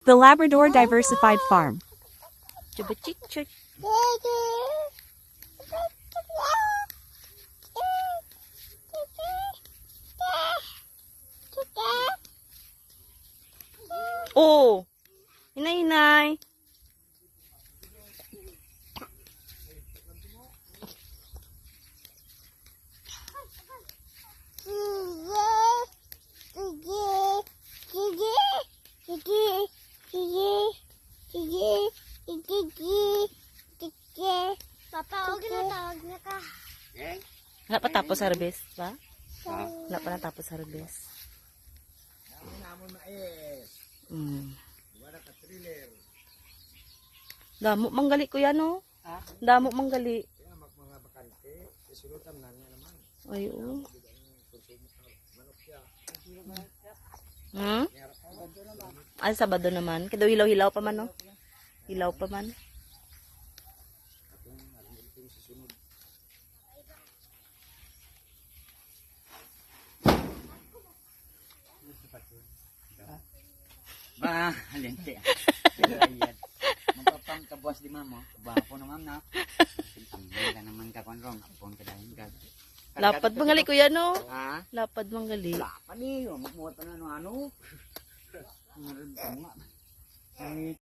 The Labrador Diversified Farm. Chuba-chik-chik. Oh, inay-inay. Papa, huwag na tawag na ka. Wala pa tapos harvest ba? Wala pa natapos harvest. Damo manggali ko yan, oh. Damo manggali. Ay, oh. Ay, Sabado naman. Kaya hilaw-hilaw pa man, oh. Hilaw pa man. Ba, halente. Magpapang kabuas di mamo. Bapo na mam na. Tambay ka naman ka konrong. Apon ka dahil ka. Lapad manggali ko yan, oh. Ha? Lapad manggali. Lapan eh. Magmuot pa na ano. Ano?